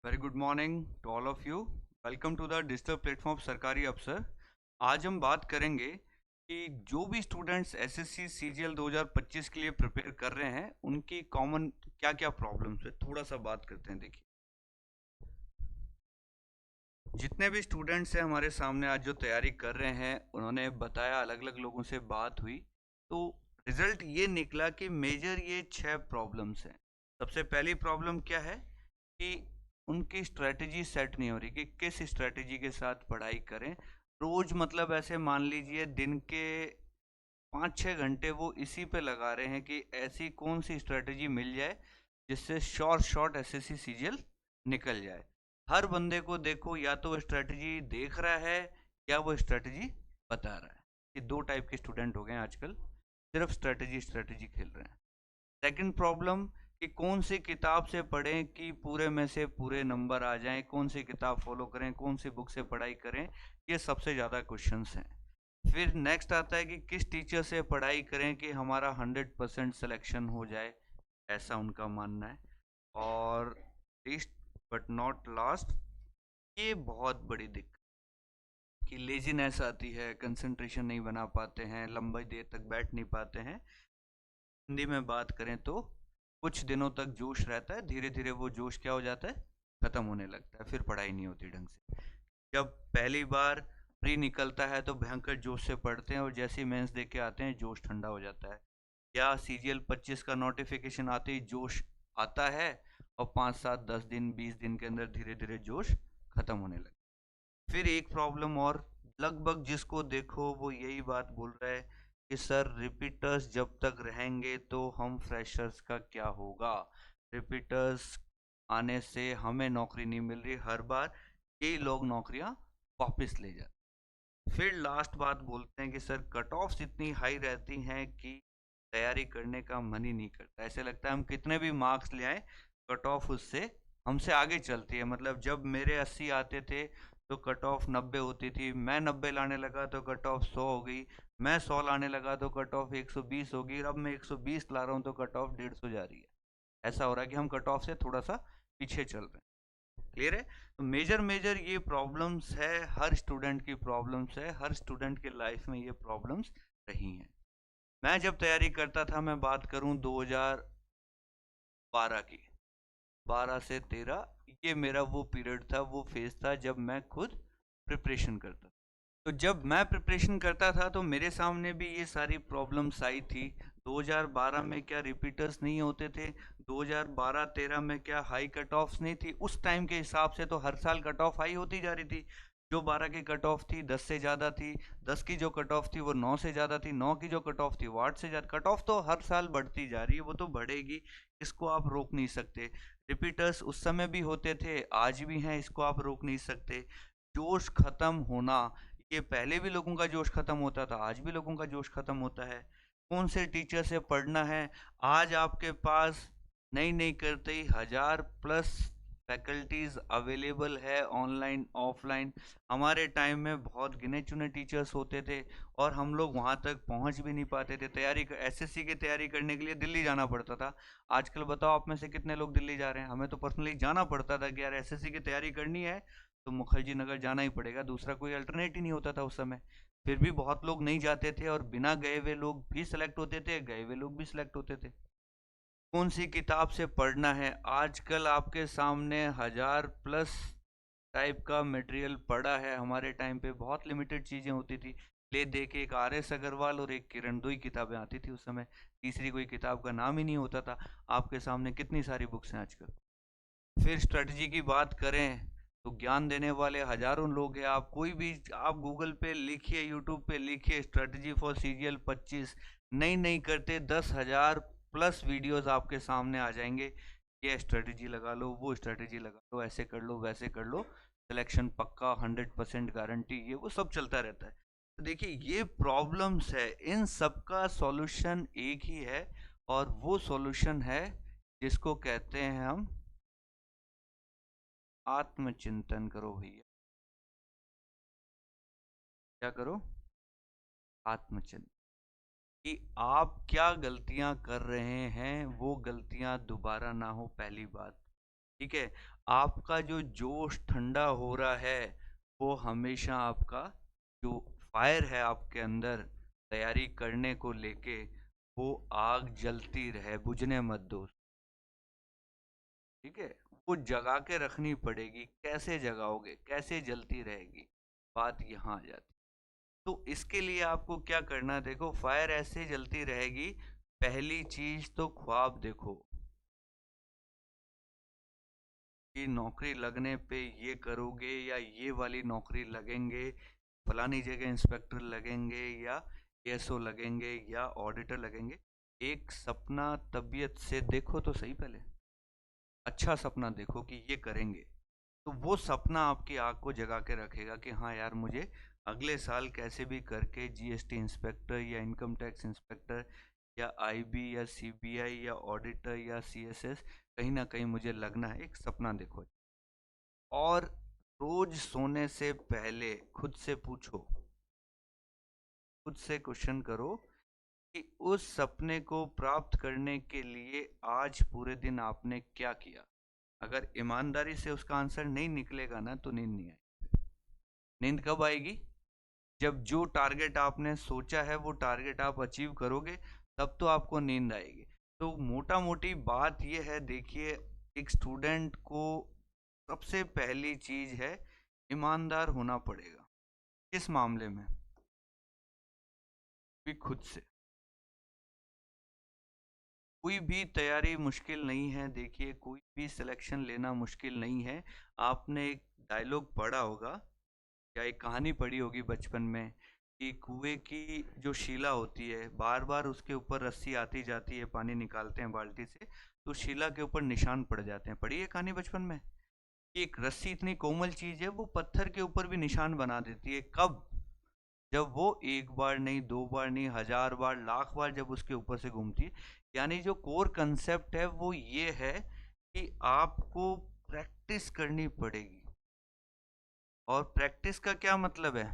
Very good morning to all of you. Welcome to the digital platform सरकारी अफसर। आज हम बात करेंगे कि जो भी स्टूडेंट्स एसएससी सीजीएल 2025 के लिए प्रिपेयर कर रहे हैं उनकी कॉमन क्या क्या प्रॉब्लम्स है, थोड़ा सा बात करते हैं। देखिए, जितने भी स्टूडेंट्स हैं हमारे सामने आज जो तैयारी कर रहे हैं उन्होंने बताया, अलग अलग लोगों से बात हुई तो रिजल्ट ये निकला कि मेजर ये 6 प्रॉब्लम्स हैं। सबसे पहली प्रॉब्लम क्या है कि उनकी स्ट्रेटजी सेट नहीं हो रही कि किस स्ट्रेटजी के साथ पढ़ाई करें। रोज मतलब ऐसे मान लीजिए दिन के 5-6 घंटे वो इसी पे लगा रहे हैं कि ऐसी कौन सी स्ट्रेटजी मिल जाए जिससे शॉर्ट एसएससी सीजीएल निकल जाए। हर बंदे को देखो, या तो वो स्ट्रेटजी देख रहा है या वो स्ट्रेटजी बता रहा है। ये दो टाइप के स्टूडेंट हो गए हैं आजकल, सिर्फ स्ट्रेटजी स्ट्रेटजी खेल रहे हैं। सेकंड प्रॉब्लम कि कौन सी किताब से पढ़ें कि पूरे में से पूरे नंबर आ जाएं, कौन सी किताब फॉलो करें, कौन सी बुक से पढ़ाई करें। ये सबसे ज़्यादा क्वेश्चंस हैं। फिर नेक्स्ट आता है कि किस टीचर से पढ़ाई करें कि हमारा 100% सिलेक्शन हो जाए, ऐसा उनका मानना है। और लीस्ट बट नॉट लास्ट, ये बहुत बड़ी दिक्कत कि लेजीनेस आती है, कंसंट्रेशन नहीं बना पाते हैं, लंबी देर तक बैठ नहीं पाते हैं। हिंदी में बात करें तो कुछ दिनों तक जोश रहता है, धीरे धीरे वो जोश क्या हो जाता है, खत्म होने लगता है, फिर पढ़ाई नहीं होती ढंग से। जब पहली बार प्री निकलता है तो भयंकर जोश से पढ़ते हैं और जैसे ही मेंस दे के आते हैं जोश ठंडा हो जाता है। या सीजीएल 25 का नोटिफिकेशन आते ही जोश आता है और 5-7-10 दिन 20 दिन के अंदर धीरे धीरे जोश खत्म होने लगता है। फिर एक प्रॉब्लम और, लगभग जिसको देखो वो यही बात बोल रहा है कि सर रिपीटर्स जब तक रहेंगे तो हम फ्रेशर्स का क्या होगा। रिपीटर्स आने से हमें नौकरी नहीं मिल रही, हर बार यही लोग नौकरियां वापस ले जाते। फिर लास्ट बात बोलते हैं कि सर कट ऑफ्स इतनी हाई रहती हैं कि तैयारी करने का मन ही नहीं करता, ऐसे लगता है हम कितने भी मार्क्स ले आए कट ऑफ उससे हमसे आगे चलती है। मतलब जब मेरे 80 आते थे तो कट ऑफ 90 होती थी, मैं 90 लाने लगा तो कट ऑफ 100 हो गई, मैं 100 लाने लगा तो कट ऑफ 120 हो गई, अब मैं 120 ला रहा हूँ तो कट ऑफ 150 जा रही है। ऐसा हो रहा है कि हम कट ऑफ से थोड़ा सा पीछे चल रहे हैं। क्लियर है? तो मेजर मेजर ये प्रॉब्लम्स है, हर स्टूडेंट की प्रॉब्लम्स है, हर स्टूडेंट के लाइफ में ये प्रॉब्लम्स रही हैं। मैं जब तैयारी करता था, मैं बात करूं 2012 की, 12 से 13, ये मेरा वो पीरियड था, वो फेज था जब मैं खुद प्रिपरेशन करता था। तो जब मैं प्रिपरेशन करता था तो मेरे सामने भी ये सारी प्रॉब्लम्स आई थी। 2012 में क्या रिपीटर्स नहीं होते थे? 2012-13 में क्या हाई कट ऑफ्स नहीं थी? उस टाइम के हिसाब से तो हर साल कट ऑफ हाई होती जा रही थी। जो 12 की कट ऑफ थी 10 से ज़्यादा थी, 10 की जो कट ऑफ थी वो 9 से ज़्यादा थी, 9 की जो कट ऑफ थी वो 8 से ज़्यादा। कट ऑफ तो हर साल बढ़ती जा रही है, वो तो बढ़ेगी, इसको आप रोक नहीं सकते। रिपीटर्स उस समय भी होते थे, आज भी हैं, इसको आप रोक नहीं सकते। जोश खत्म होना, ये पहले भी लोगों का जोश खत्म होता था, आज भी लोगों का जोश खत्म होता है। कौन से टीचर से पढ़ना है? आज आपके पास नहीं नहीं करते ही 1000+ फैकल्टीज अवेलेबल है, ऑनलाइन ऑफलाइन। हमारे टाइम में बहुत गिने चुने टीचर्स होते थे और हम लोग वहाँ तक पहुँच भी नहीं पाते थे। एसएससी की तैयारी करने के लिए दिल्ली जाना पड़ता था। आजकल बताओ आप में से कितने लोग दिल्ली जा रहे हैं? हमें तो पर्सनली जाना पड़ता था कि यार एसएससी की तैयारी करनी है तो मुखर्जी नगर जाना ही पड़ेगा, दूसरा कोई अल्टरनेट ही नहीं होता था उस समय। फिर भी बहुत लोग नहीं जाते थे और बिना गए हुए लोग भी सिलेक्ट होते थे, गए हुए लोग भी सिलेक्ट होते थे। कौन सी किताब से पढ़ना है? आजकल आपके सामने 1000+ टाइप का मटेरियल पड़ा है। हमारे टाइम पे बहुत लिमिटेड चीज़ें होती थी। ले दे के एक RS अग्रवाल और एक किरण, दो ही किताबें आती थी उस समय, तीसरी कोई किताब का नाम ही नहीं होता था। आपके सामने कितनी सारी बुक्स हैं आजकल। फिर स्ट्रेटजी की बात करें तो ज्ञान देने वाले हजारों लोग हैं। आप कोई भी, आप गूगल पे लिखिए, यूट्यूब पे लिखिए स्ट्रेटजी फॉर सीजीएल 25, नहीं नहीं करते 10,000+ वीडियोस आपके सामने आ जाएंगे। ये स्ट्रेटजी लगा लो, वो स्ट्रेटजी लगा लो, ऐसे कर लो वैसे कर लो, सिलेक्शन पक्का, 100% गारंटी, ये वो सब चलता रहता है। तो देखिए ये प्रॉब्लम्स है, इन सब का सॉल्यूशन एक ही है और वो सॉल्यूशन है जिसको कहते हैं हम आत्मचिंतन। करो भैया, क्या करो? आत्मचिंतन। कि आप क्या गलतियां कर रहे हैं वो गलतियां दोबारा ना हो, पहली बात। ठीक है। आपका जो जोश ठंडा हो रहा है वो हमेशा आपका जो फायर है आपके अंदर तैयारी करने को लेके, वो आग जलती रहे, बुझने मत दो। ठीक है। वो जगा के रखनी पड़ेगी। कैसे जगाओगे, कैसे जलती रहेगी, बात यहाँ आ जाती। तो इसके लिए आपको क्या करना है, देखो फायर ऐसे जलती रहेगी। पहली चीज तो ख्वाब देखो कि नौकरी लगने पे ये करोगे या ये वाली नौकरी लगेंगे, फलानी जगह इंस्पेक्टर लगेंगे या एएसओ लगेंगे या ऑडिटर लगेंगे। एक सपना तबीयत से देखो तो सही पहले, अच्छा सपना देखो कि ये करेंगे। तो वो सपना आपकी आँख को जगा के रखेगा कि हाँ यार, मुझे अगले साल कैसे भी करके जीएसटी इंस्पेक्टर या इनकम टैक्स इंस्पेक्टर या आईबी या सीबीआई या ऑडिटर या सीएसएस कहीं ना कहीं मुझे लगना है। एक सपना देखो। और रोज सोने से पहले खुद से पूछो, खुद से क्वेश्चन करो कि उस सपने को प्राप्त करने के लिए आज पूरे दिन आपने क्या किया। अगर ईमानदारी से उसका आंसर नहीं निकलेगा ना, तो नींद नहीं आएगी। नींद कब आएगी? जब जो टारगेट आपने सोचा है वो टारगेट आप अचीव करोगे, तब तो आपको नींद आएगी। तो मोटा मोटी बात यह है, देखिए, एक स्टूडेंट को सबसे पहली चीज है ईमानदार होना पड़ेगा। किस मामले में? भी खुद से। कोई भी तैयारी मुश्किल नहीं है, देखिए कोई भी सिलेक्शन लेना मुश्किल नहीं है। आपने एक डायलॉग पढ़ा होगा या एक कहानी पढ़ी होगी बचपन में कि कुएं की जो शिला होती है, बार बार उसके ऊपर रस्सी आती जाती है, पानी निकालते हैं बाल्टी से, तो शिला के ऊपर निशान पड़ जाते हैं। पढ़ी है कहानी बचपन में कि एक रस्सी इतनी कोमल चीज है, वो पत्थर के ऊपर भी निशान बना देती है। कब? जब वो एक बार नहीं, दो बार नहीं, हजार बार, लाख बार जब उसके ऊपर से घूमती है। यानी जो कोर कंसेप्ट है वो ये है कि आपको प्रैक्टिस करनी पड़ेगी। और प्रैक्टिस का क्या मतलब है?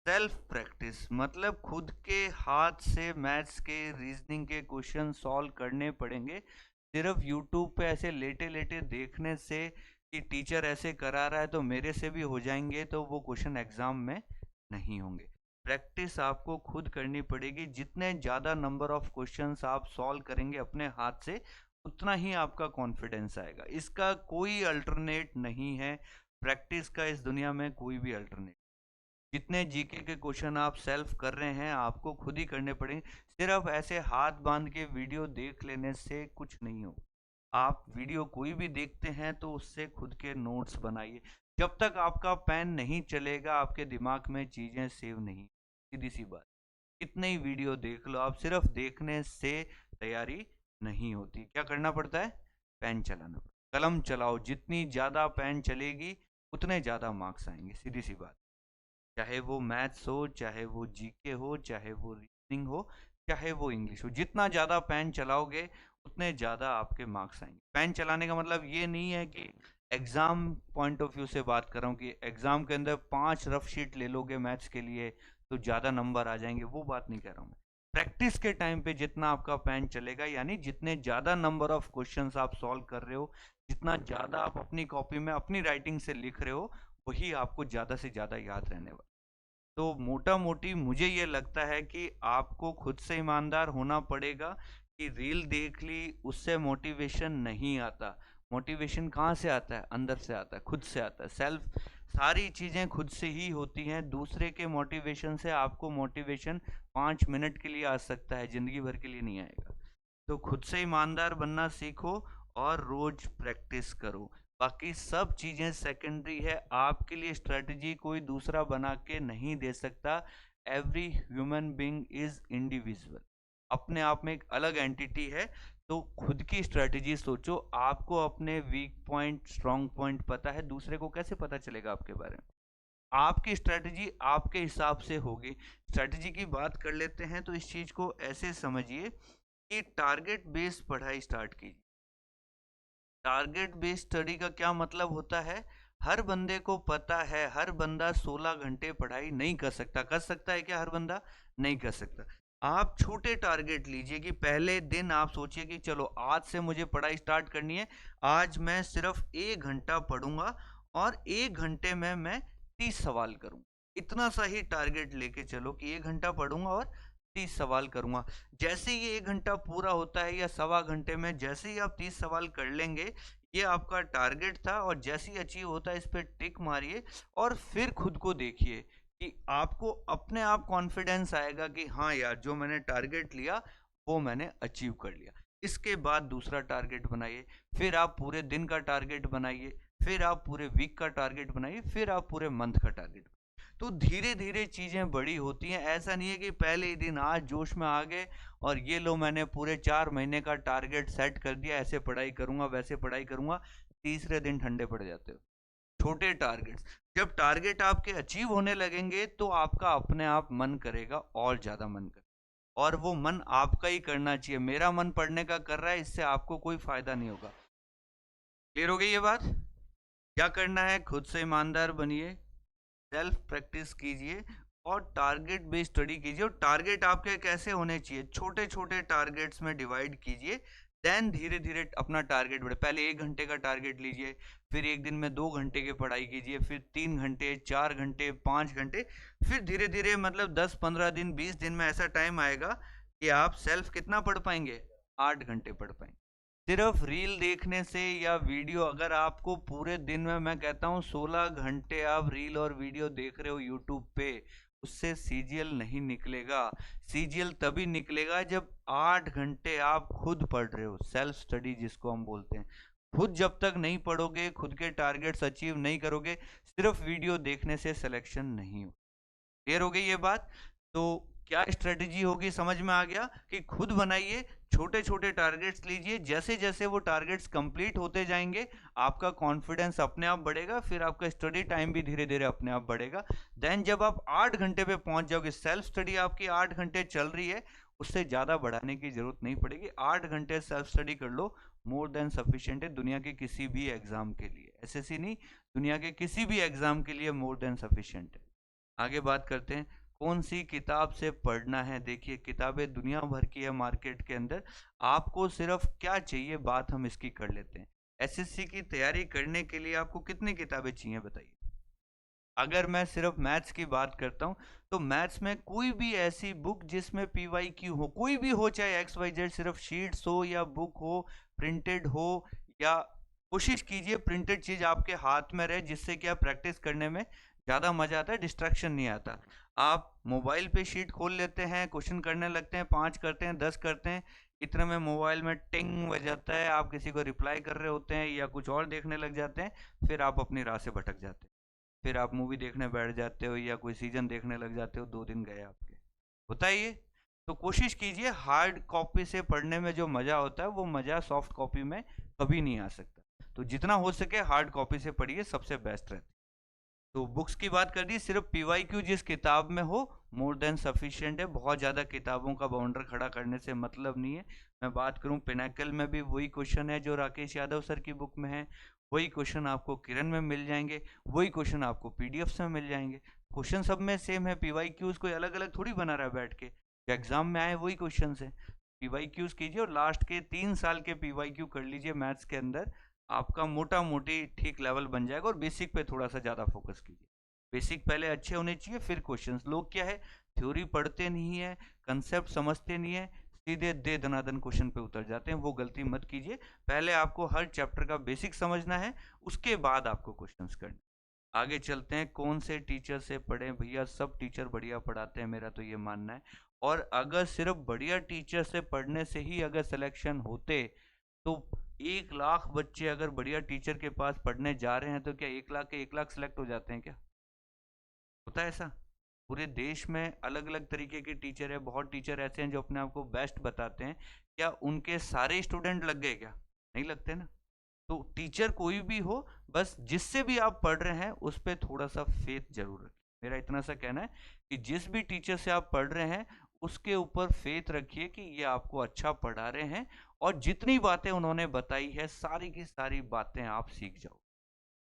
सेल्फ प्रैक्टिस मतलब खुद के हाथ से मैथ्स के, रीजनिंग के क्वेश्चन सॉल्व करने पड़ेंगे। सिर्फ यूट्यूब पे ऐसे लेटे लेटे देखने से कि टीचर ऐसे करा रहा है तो मेरे से भी हो जाएंगे, तो वो क्वेश्चन एग्जाम में नहीं होंगे। प्रैक्टिस आपको खुद करनी पड़ेगी। जितने ज़्यादा नंबर ऑफ क्वेश्चंस आप सॉल्व करेंगे अपने हाथ से, उतना ही आपका कॉन्फिडेंस आएगा। इसका कोई अल्टरनेट नहीं है। प्रैक्टिस का इस दुनिया में कोई भी अल्टरनेट। जितने जीके के क्वेश्चन आप सेल्फ कर रहे हैं, आपको खुद ही करने पड़ेंगे। सिर्फ ऐसे हाथ बांध के वीडियो देख लेने से कुछ नहीं हो। आप वीडियो कोई भी देखते हैं तो उससे खुद के नोट्स बनाइए। जब तक आपका पेन नहीं चलेगा, आपके दिमाग में चीजें सेव नहीं। सीधी सी बात। कितने ही वीडियो देख लो, आप सिर्फ देखने से तैयारी नहीं होती। क्या करना पड़ता है? पेन चलाना पड़ता है। कलम चलाओ, जितनी ज्यादा पेन चलेगी उतने ज्यादा मार्क्स आएंगे। सीधी सी बात। चाहे वो मैथ्स हो, चाहे वो जीके हो, चाहे वो रीजनिंग हो, चाहे वो इंग्लिश हो, जितना ज़्यादा पेन चलाओगे उतने ज़्यादा आपके मार्क्स आएंगे। पेन चलाने का मतलब ये नहीं है कि एग्ज़ाम पॉइंट ऑफ व्यू से बात कर रहा हूँ कि एग्ज़ाम के अंदर 5 रफ शीट ले लोगे मैथ्स के लिए तो ज़्यादा नंबर आ जाएंगे, वो बात नहीं कर रहा हूँ मैं। प्रैक्टिस के टाइम पे जितना आपका पेन चलेगा, यानी जितने ज़्यादा नंबर ऑफ क्वेश्चंस आप सॉल्व कर रहे हो, जितना ज़्यादा आप अपनी कॉपी में अपनी राइटिंग से लिख रहे हो, वही आपको ज़्यादा से ज़्यादा याद रहने वाला। तो मोटा मोटी मुझे ये लगता है कि आपको खुद से ईमानदार होना पड़ेगा कि रील देख ली उससे मोटिवेशन नहीं आता। मोटिवेशन कहाँ से आता है? अंदर से आता है, खुद से आता है। सेल्फ, सारी चीज़ें खुद से ही होती हैं। दूसरे के मोटिवेशन से आपको मोटिवेशन 5 मिनट के लिए आ सकता है, ज़िंदगी भर के लिए नहीं आएगा। तो खुद से ईमानदार बनना सीखो और रोज प्रैक्टिस करो। बाकी सब चीज़ें सेकेंडरी है। आपके लिए स्ट्रेटजी कोई दूसरा बना के नहीं दे सकता। Every human being is individual, अपने आप में एक अलग एंटिटी है। तो खुद की स्ट्रेटजी सोचो। आपको अपने वीक पॉइंट, स्ट्रांग पॉइंट पता है, दूसरे को कैसे पता चलेगा आपके बारे में? आपकी स्ट्रेटजी आपके हिसाब से होगी। स्ट्रेटजी की बात कर लेते हैं तो इस चीज़ को ऐसे समझिए कि टारगेट बेस्ड पढ़ाई स्टार्ट कीजिए। टारगेट बेस्ड स्टडी का क्या मतलब होता है? हर बंदे को पता है हर बंदा 16 घंटे पढ़ाई नहीं कर सकता। कर सकता है क्या हर बंदा? नहीं कर सकता। आप छोटे टारगेट लीजिए कि पहले दिन आप सोचिए कि चलो आज से मुझे पढ़ाई स्टार्ट करनी है, आज मैं सिर्फ 1 घंटा पढ़ूंगा और 1 घंटे में मैं 30 सवाल करूँ। इतना सा ही टारगेट लेके चलो कि 1 घंटा पढ़ूंगा और 30 सवाल करूंगा। जैसे ही 1 घंटा पूरा होता है या सवा घंटे में जैसे ही आप 30 सवाल कर लेंगे, ये आपका टारगेट था और जैसे ही अचीव होता है इस पर टिक मारिए और फिर खुद को देखिए कि आपको अपने आप कॉन्फिडेंस आएगा कि हाँ यार, जो मैंने टारगेट लिया वो मैंने अचीव कर लिया। इसके बाद दूसरा टारगेट बनाइए, फिर आप पूरे दिन का टारगेट बनाइए, फिर आप पूरे वीक का टारगेट बनाइए, फिर आप पूरे मंथ का टारगेट। तो धीरे धीरे चीजें बड़ी होती हैं। ऐसा नहीं है कि पहले ही दिन आज जोश में आ गए और ये लो मैंने पूरे 4 महीने का टारगेट सेट कर दिया, ऐसे पढ़ाई करूंगा वैसे पढ़ाई करूंगा, तीसरे दिन ठंडे पड़ जाते हो। छोटे टारगेट्स, जब टारगेट आपके अचीव होने लगेंगे तो आपका अपने आप मन करेगा और ज्यादा मन करेगा, और वो मन आपका ही करना चाहिए। मेरा मन पढ़ने का कर रहा है, इससे आपको कोई फायदा नहीं होगा। क्लियर हो गई ये बात? क्या करना है, खुद से ईमानदार बनिए, सेल्फ प्रैक्टिस कीजिए और टारगेट बेस्ड स्टडी कीजिए। और टारगेट आपके कैसे होने चाहिए, छोटे छोटे टारगेट्स में डिवाइड कीजिए, देन धीरे धीरे अपना टारगेट बढ़े। पहले 1 घंटे का टारगेट लीजिए, फिर एक दिन में 2 घंटे की पढ़ाई कीजिए, फिर 3 घंटे, 4 घंटे, 5 घंटे, फिर धीरे धीरे मतलब 10-15 दिन, 20 दिन में ऐसा टाइम आएगा कि आप सेल्फ कितना पढ़ पाएंगे, 8 घंटे पढ़ पाएंगे। सिर्फ रील देखने से या वीडियो, अगर आपको पूरे दिन में मैं कहता हूँ 16 घंटे आप रील और वीडियो देख रहे हो यूट्यूब पे, उससे सीजीएल नहीं निकलेगा। सीजीएल तभी निकलेगा जब 8 घंटे आप खुद पढ़ रहे हो, सेल्फ स्टडी जिसको हम बोलते हैं। खुद जब तक नहीं पढ़ोगे, खुद के टारगेट्स अचीव नहीं करोगे, सिर्फ वीडियो देखने से सिलेक्शन नहीं हो। क्लियर हो गई ये बात? तो क्या स्ट्रेटजी होगी, समझ में आ गया कि खुद बनाइए, छोटे छोटे टारगेट्स लीजिए, जैसे जैसे वो टारगेट्स कंप्लीट होते जाएंगे आपका कॉन्फिडेंस अपने आप बढ़ेगा, फिर आपका स्टडी टाइम भी धीरे धीरे अपने आप बढ़ेगा। देन जब आप 8 घंटे पे पहुंच जाओगे, सेल्फ स्टडी आपकी 8 घंटे चल रही है, उससे ज़्यादा बढ़ाने की जरूरत नहीं पड़ेगी। 8 घंटे सेल्फ स्टडी कर लो, मोर देन सफिशियंट है दुनिया के किसी भी एग्जाम के लिए। एसएससी नहीं, दुनिया के किसी भी एग्जाम के लिए मोर देन सफिशियंट है। आगे बात करते हैं कौन सी किताब से पढ़ना है। देखिए, किताबें दुनिया भर की है मार्केट के अंदर, आपको सिर्फ क्या चाहिए, बात हम इसकी कर लेते हैं। एसएससी की तैयारी करने के लिए आपको कितनी किताबें चाहिए बताइए? अगर मैं सिर्फ मैथ्स की बात करता हूँ तो मैथ्स में कोई भी ऐसी बुक जिसमें पीवाईक्यू हो, कोई भी हो, चाहे एक्स वाई जेड, सिर्फ शीट्स हो या बुक हो, प्रिंटेड हो, या कोशिश कीजिए प्रिंटेड चीज आपके हाथ में रहे, जिससे कि आप प्रैक्टिस करने में ज़्यादा मजा आता है, डिस्ट्रैक्शन नहीं आता। आप मोबाइल पे शीट खोल लेते हैं, क्वेश्चन करने लगते हैं, 5 करते हैं, 10 करते हैं, इतने में मोबाइल में टिंग बजाता है, आप किसी को रिप्लाई कर रहे होते हैं या कुछ और देखने लग जाते हैं, फिर आप अपनी राह से भटक जाते हैं, फिर आप मूवी देखने बैठ जाते हो या कोई सीजन देखने लग जाते हो, 2 दिन गए आपके। बताइए। तो कोशिश कीजिए, हार्ड कॉपी से पढ़ने में जो मज़ा होता है वो मज़ा सॉफ्ट कॉपी में कभी नहीं आ सकता। तो जितना हो सके हार्ड कॉपी से पढ़िए, सबसे बेस्ट रहती है। तो बुक्स की बात कर दी, सिर्फ पीवाईक्यू जिस किताब में हो मोर देन सफिशिएंट है। बहुत ज़्यादा किताबों का बाउंडर खड़ा करने से मतलब नहीं है। मैं बात करूं पिनाकल में भी वही क्वेश्चन है जो राकेश यादव सर की बुक में है, वही क्वेश्चन आपको किरण में मिल जाएंगे, वही क्वेश्चन आपको पीडीएफ में मिल जाएंगे। क्वेश्चन सब में सेम है, पीवाईक्यूज कोई अलग अलग थोड़ी बना रहा है बैठ के, एग्जाम में आए वही क्वेश्चन है। पीवाईक्यूज कीजिए और लास्ट के 3 साल के पीवाईक्यू कर लीजिए मैथ्स के अंदर, आपका मोटा मोटी ठीक लेवल बन जाएगा। और बेसिक पे थोड़ा सा ज़्यादा फोकस कीजिए, बेसिक पहले अच्छे होने चाहिए, फिर क्वेश्चंस। लोग क्या है, थ्योरी पढ़ते नहीं है, कंसेप्ट समझते नहीं है, सीधे दे दनादन क्वेश्चन पे उतर जाते हैं। वो गलती मत कीजिए, पहले आपको हर चैप्टर का बेसिक समझना है, उसके बाद आपको क्वेश्चंस करने। आगे चलते हैं, कौन से टीचर से पढ़ें। भैया सब टीचर बढ़िया पढ़ाते हैं, मेरा तो ये मानना है। और अगर सिर्फ बढ़िया टीचर से पढ़ने से ही अगर सिलेक्शन होते तो 1 लाख बच्चे अगर बढ़िया टीचर के पास पढ़ने जा रहे हैं तो क्या 1 लाख के 1 लाख सेलेक्ट हो जाते हैं क्या? होता है ऐसा? पूरे देश में अलग अलग तरीके के टीचर है, बहुत टीचर ऐसे हैं जो अपने आप को बेस्ट बताते हैं, क्या उनके सारे स्टूडेंट लग गए क्या? नहीं लगते ना। तो टीचर कोई भी हो, बस जिससे भी आप पढ़ रहे हैं उस पर थोड़ा सा फेथ जरूर रखिए। मेरा इतना सा कहना है कि जिस भी टीचर से आप पढ़ रहे हैं उसके ऊपर फेथ रखिए कि ये आपको अच्छा पढ़ा रहे हैं, और जितनी बातें उन्होंने बताई है सारी की सारी बातें आप सीख जाओ।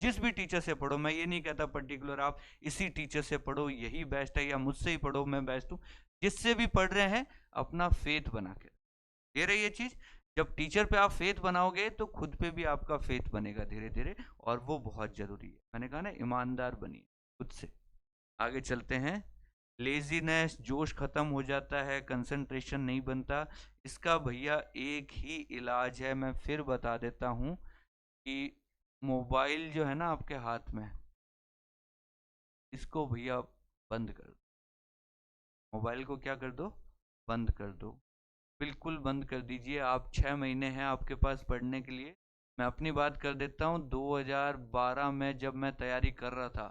जिस भी टीचर से पढ़ो, मैं ये नहीं कहता पर्टिकुलर आप इसी टीचर से पढ़ो यही बेस्ट है या मुझसे ही पढ़ो मैं बेस्ट हूँ। जिससे भी पढ़ रहे हैं अपना फेथ बना के ये रही ये चीज। जब टीचर पे आप फेथ बनाओगे तो खुद पे भी आपका फेथ बनेगा धीरे धीरे, और वो बहुत जरूरी है। मैंने कहा ना, ईमानदार बनिए खुद से। आगे चलते हैं। लेजीनेस, जोश खत्म हो जाता है, कंसंट्रेशन नहीं बनता। इसका भैया एक ही इलाज है, मैं फिर बता देता हूँ कि मोबाइल जो है ना आपके हाथ में, इसको भैया बंद कर दो। मोबाइल को क्या कर दो? बंद कर दो। बिल्कुल बंद कर दीजिए। आप 6 महीने हैं आपके पास पढ़ने के लिए। मैं अपनी बात कर देता हूँ। 2012 में जब मैं तैयारी कर रहा था,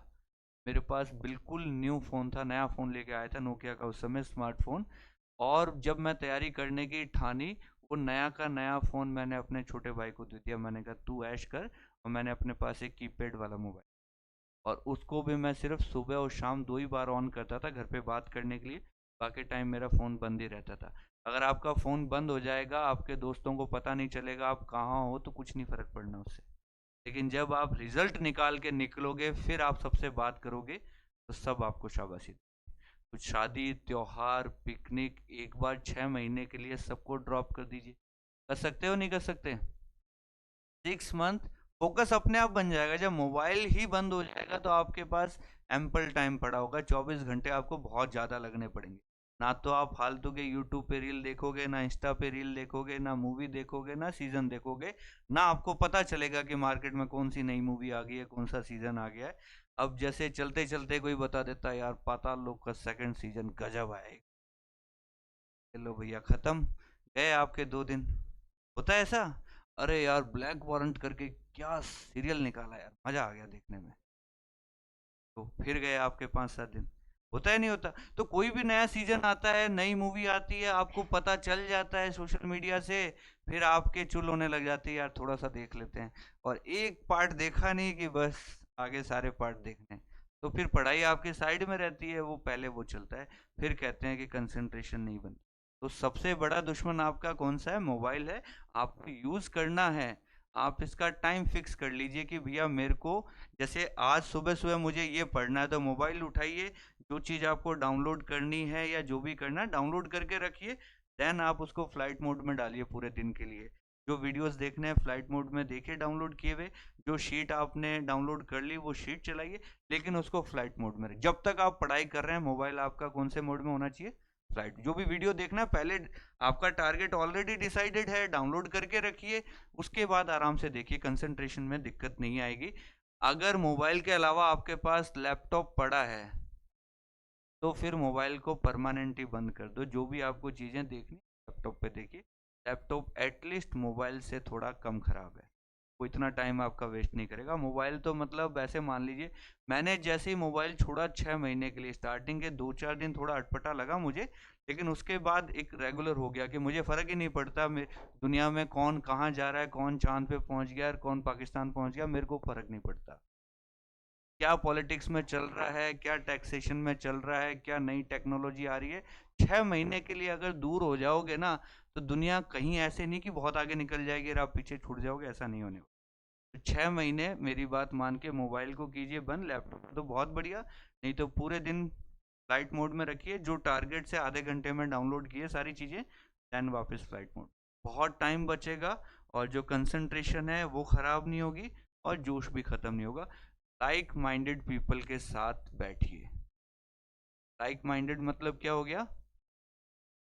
मेरे पास बिल्कुल न्यू फ़ोन था, नया फ़ोन लेके आया था नोकिया का उस समय, स्मार्टफोन। और जब मैं तैयारी करने की ठानी, वो नया का नया फ़ोन मैंने अपने छोटे भाई को दे दिया। मैंने कहा तू ऐश कर, और मैंने अपने पास एक कीपैड वाला मोबाइल, और उसको भी मैं सिर्फ सुबह और शाम 2 ही बार ऑन करता था घर पे बात करने के लिए। बाकी टाइम मेरा फ़ोन बंद ही रहता था। अगर आपका फ़ोन बंद हो जाएगा, आपके दोस्तों को पता नहीं चलेगा आप कहाँ हो, तो कुछ नहीं फ़र्क पड़ना उससे। लेकिन जब आप रिजल्ट निकाल के निकलोगे, फिर आप सबसे बात करोगे, तो सब आपको शाबाशी। कुछ शादी, त्योहार, पिकनिक, एक बार 6 महीने के लिए सबको ड्रॉप कर दीजिए। कर सकते हो नहीं कर सकते? 6 मंथ फोकस अपने आप बन जाएगा। जब मोबाइल ही बंद हो जाएगा तो आपके पास एम्पल टाइम पड़ा होगा। 24 घंटे आपको बहुत ज़्यादा लगने पड़ेंगे। ना तो आप फालतू के यूट्यूब पे रील देखोगे, ना इंस्टा पे रील देखोगे, ना मूवी देखोगे, ना सीजन देखोगे। ना आपको पता चलेगा कि मार्केट में कौन सी नई मूवी आ गई है, कौन सा सीजन आ गया है। अब जैसे चलते चलते कोई बता देता है यार पाताल लोक का सेकंड सीजन गजब आएगा, चलो भैया खत्म, गए आपके 2 दिन। होता है ऐसा। अरे यार ब्लैक वारंट करके क्या सीरियल निकाला यार, मजा आ गया देखने में, तो फिर गए आपके 5-7 दिन। होता है नहीं होता? तो कोई भी नया सीजन आता है, नई मूवी आती है, आपको पता चल जाता है सोशल मीडिया से, फिर आपके चुल होने लग जाती है यार थोड़ा सा देख लेते हैं। और एक पार्ट देखा नहीं कि बस आगे सारे पार्ट देखने हैं। तो फिर पढ़ाई आपकी साइड में रहती है, वो पहले वो चलता है। फिर कहते हैं कि कंसंट्रेशन नहीं बनती। तो सबसे बड़ा दुश्मन आपका कौन सा है? मोबाइल है। आपको यूज करना है। आप इसका टाइम फिक्स कर लीजिए कि भैया मेरे को, जैसे आज सुबह सुबह मुझे ये पढ़ना है, तो मोबाइल उठाइए, जो चीज़ आपको डाउनलोड करनी है या जो भी करना है डाउनलोड करके रखिए। देन आप उसको फ्लाइट मोड में डालिए पूरे दिन के लिए। जो वीडियोस देखने हैं फ्लाइट मोड में देखिए डाउनलोड किए हुए। जो शीट आपने डाउनलोड कर ली वो शीट चलाइए, लेकिन उसको फ्लाइट मोड में जब तक आप पढ़ाई कर रहे हैं मोबाइल आपका कौन से मोड में होना चाहिए? फ्लाइट। जो भी वीडियो देखना है पहले, आपका टारगेट ऑलरेडी डिसाइडेड है, डाउनलोड करके रखिए। उसके बाद आराम से देखिए, कंसंट्रेशन में दिक्कत नहीं आएगी। अगर मोबाइल के अलावा आपके पास लैपटॉप पड़ा है, तो फिर मोबाइल को परमानेंट ही बंद कर दो। जो भी आपको चीज़ें देखनी लैपटॉप पे देखिए। लैपटॉप एटलीस्ट मोबाइल से थोड़ा कम खराब है, वो इतना टाइम आपका वेस्ट नहीं करेगा। मोबाइल तो मतलब ऐसे मान लीजिए, मैंने जैसे ही मोबाइल छोड़ा 6 महीने के लिए, स्टार्टिंग के 2-4 दिन थोड़ा अटपटा लगा मुझे, लेकिन उसके बाद एक रेगुलर हो गया कि मुझे फ़र्क ही नहीं पड़ता दुनिया में कौन कहाँ जा रहा है, कौन चांद पे पहुँच गया और कौन पाकिस्तान पहुँच गया, मेरे को फ़र्क नहीं पड़ता। क्या पॉलिटिक्स में चल रहा है, क्या टैक्सेशन में चल रहा है, क्या नई टेक्नोलॉजी आ रही है। 6 महीने के लिए अगर दूर हो जाओगे ना, तो दुनिया कहीं ऐसे नहीं कि बहुत आगे निकल जाएगी और आप पीछे छूट जाओगे, ऐसा नहीं होने वाला। तो 6 महीने मेरी बात मान के मोबाइल को कीजिए बंद। लैपटॉप तो बहुत बढ़िया, नहीं तो पूरे दिन फ्लाइट मोड में रखिए। जो टारगेट से आधे घंटे में डाउनलोड किए सारी चीज़ें, देन वापस फ्लाइट मोड। बहुत टाइम बचेगा, और जो कंसंट्रेशन है वो ख़राब नहीं होगी, और जोश भी ख़त्म नहीं होगा। लाइक माइंडेड पीपल के साथ बैठिए। लाइक माइंडेड मतलब क्या हो गया?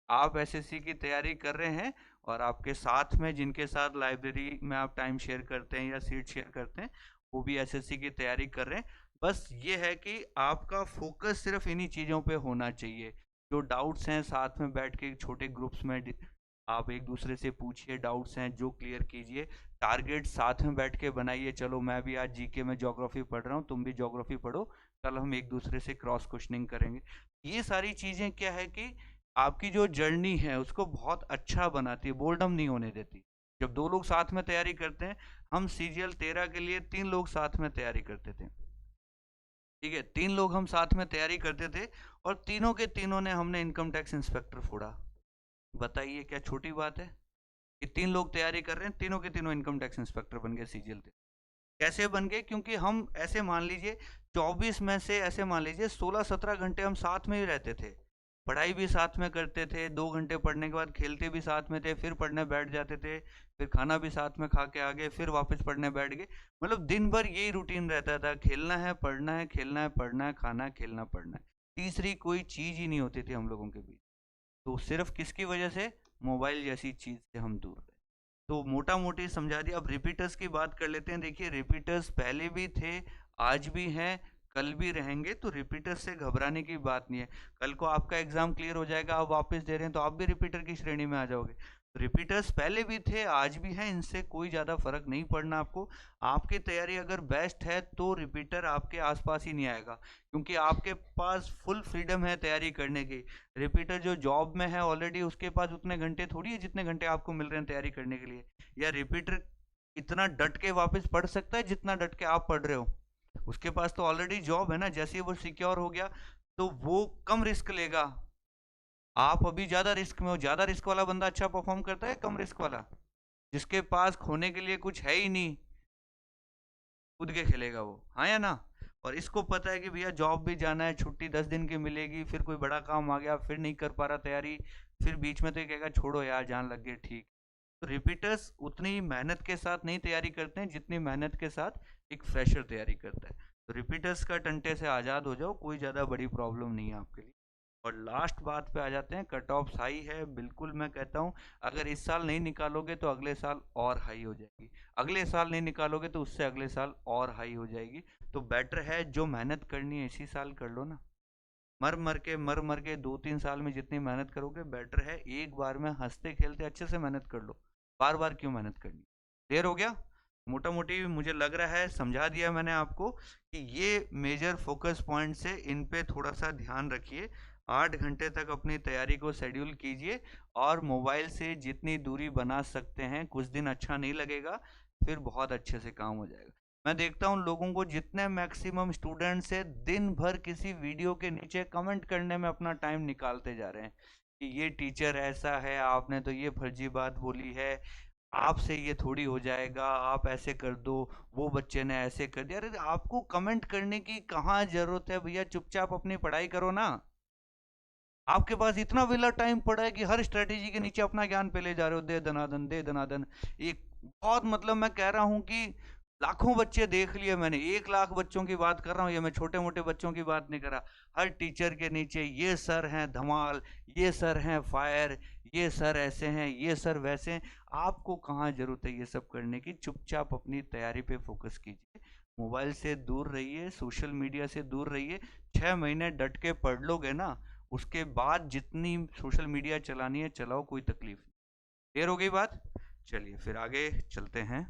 आप एसएससी की तैयारी कर रहे हैं, और आपके साथ में जिनके साथ लाइब्रेरी में आप टाइम शेयर करते हैं या सीट शेयर करते हैं, वो भी एसएससी की तैयारी कर रहे हैं। बस ये है कि आपका फोकस सिर्फ इन्हीं चीज़ों पे होना चाहिए। जो डाउट्स हैं साथ में बैठ के छोटे ग्रुप्स में आप एक दूसरे से पूछिए, डाउट्स हैं जो क्लियर कीजिए। टारगेट साथ में बैठ के बनाइए। चलो मैं भी आज जीके में ज्योग्राफी पढ़ रहा हूँ, तुम भी ज्योग्राफी पढ़ो, कल हम एक दूसरे से क्रॉस क्वेश्चनिंग करेंगे। ये सारी चीज़ें क्या है कि आपकी जो जर्नी है उसको बहुत अच्छा बनाती है, बोर्डम नहीं होने देती। जब 2 लोग साथ में तैयारी करते हैं, हम सीजीएल 13 के लिए 3 लोग साथ में तैयारी करते थे, ठीक है, 3 लोग हम साथ में तैयारी करते थे, और तीनों के तीनों ने हमने इनकम टैक्स इंस्पेक्टर फोड़ा। बताइए क्या छोटी बात है कि 3 लोग तैयारी कर रहे हैं, तीनों के तीनों इनकम टैक्स इंस्पेक्टर बन गए सीजीएल थे। कैसे बन गए? क्योंकि हम ऐसे मान लीजिए 24 में से ऐसे मान लीजिए 16-17 घंटे हम साथ में ही रहते थे। पढ़ाई भी साथ में करते थे, 2 घंटे पढ़ने के बाद खेलते भी साथ में थे, फिर पढ़ने बैठ जाते थे, फिर खाना भी साथ में खा के आ गए, फिर वापस पढ़ने बैठ गए। मतलब दिन भर यही रूटीन रहता था, खेलना है पढ़ना है, खेलना है पढ़ना है, खाना है खेलना पढ़ना है, तीसरी कोई चीज ही नहीं होती थी हम लोगों के बीच। तो सिर्फ किसकी वजह से? मोबाइल जैसी चीज से हम दूर रहे। तो मोटा मोटी समझा दिया। अब रिपीटर्स की बात कर लेते हैं। देखिए, रिपीटर्स पहले भी थे, आज भी हैं, कल भी रहेंगे, तो रिपीटर्स से घबराने की बात नहीं है। कल को आपका एग्जाम क्लियर हो जाएगा, आप वापस दे रहे हैं, तो आप भी रिपीटर की श्रेणी में आ जाओगे। रिपीटर्स पहले भी थे, आज भी हैं, इनसे कोई ज़्यादा फर्क नहीं पड़ना आपको। आपकी तैयारी अगर बेस्ट है तो रिपीटर आपके आसपास ही नहीं आएगा, क्योंकि आपके पास फुल फ्रीडम है तैयारी करने की। रिपीटर जो जॉब में है ऑलरेडी, उसके पास उतने घंटे थोड़ी है जितने घंटे आपको मिल रहे हैं तैयारी करने के लिए। या रिपीटर इतना डट के वापस पढ़ सकता है जितना डट के आप पढ़ रहे हो? उसके पास तो ऑलरेडी जॉब है ना। जैसे ही वो सिक्योर हो गया तो वो कम रिस्क लेगा। आप अभी ज्यादा रिस्क में हो। ज्यादा रिस्क वाला बंदा अच्छा परफॉर्म करता है, कम रिस्क वाला? जिसके पास खोने के लिए कुछ है ही नहीं, कूद के खेलेगा वो, हाँ या ना? और इसको पता है कि भैया जॉब भी जाना है, छुट्टी 10 दिन की मिलेगी, फिर कोई बड़ा काम आ गया, फिर नहीं कर पा रहा तैयारी, फिर बीच में तो ये कहेगा छोड़ो यार जान लग गई, ठीक। तो रिपीटर्स उतनी मेहनत के साथ नहीं तैयारी करते हैं जितनी मेहनत के साथ एक फ्रेशर तैयारी करता है। तो रिपीटर्स का टंटे से आज़ाद हो जाओ, कोई ज़्यादा बड़ी प्रॉब्लम नहीं है आपके लिए। और लास्ट बात पे आ जाते हैं, कट ऑफ हाई है, बिल्कुल मैं कहता हूँ अगर इस साल नहीं निकालोगे तो अगले साल और हाई हो जाएगी, अगले साल नहीं निकालोगे तो उससे अगले साल और हाई हो जाएगी। तो बेटर है जो मेहनत करनी है इसी साल कर लो ना। मर मर के 2-3 साल में जितनी मेहनत करोगे बेटर है, एक बार में हंसते खेलते अच्छे से मेहनत कर लो। बार बार क्यों मेहनत करनी? क्लियर हो गया? मोटा मोटी मुझे लग रहा है समझा दिया मैंने आपको कि ये मेजर फोकस पॉइंट से इन पे थोड़ा सा ध्यान रखिए। 8 घंटे तक अपनी तैयारी को शेड्यूल कीजिए और मोबाइल से जितनी दूरी बना सकते हैं। कुछ दिन अच्छा नहीं लगेगा, फिर बहुत अच्छे से काम हो जाएगा। मैं देखता हूँ लोगों को, जितने मैक्सिमम स्टूडेंट्स है दिन भर किसी वीडियो के नीचे कमेंट करने में अपना टाइम निकालते जा रहे हैं कि ये टीचर ऐसा है, आपने तो ये फर्जी बात बोली है, आपसे ये थोड़ी हो जाएगा, आप ऐसे कर दो, वो बच्चे ने ऐसे कर दिया। अरे आपको कमेंट करने की कहाँ जरूरत है भैया? चुपचाप अपनी पढ़ाई करो ना। आपके पास इतना वेला टाइम पड़ा है कि हर स्ट्रेटेजी के नीचे अपना ज्ञान पे ले जा रहे हो, दे दनादन दे दनादन। एक बहुत, मतलब मैं कह रहा हूँ कि लाखों बच्चे देख लिए मैंने, 1 लाख बच्चों की बात कर रहा हूँ, ये मैं छोटे मोटे बच्चों की बात नहीं कर रहा। हर टीचर के नीचे ये सर हैं धमाल, ये सर हैं फायर, ये सर ऐसे हैं, ये सर वैसे हैं। आपको कहाँ जरूरत है ये सब करने की? चुपचाप अपनी तैयारी पे फोकस कीजिए, मोबाइल से दूर रहिए, सोशल मीडिया से दूर रहिए। 6 महीने डट के पढ़ लोगे ना, उसके बाद जितनी सोशल मीडिया चलानी है चलाओ, कोई तकलीफ नहीं। क्लियर हो गई बात? चलिए फिर आगे चलते हैं।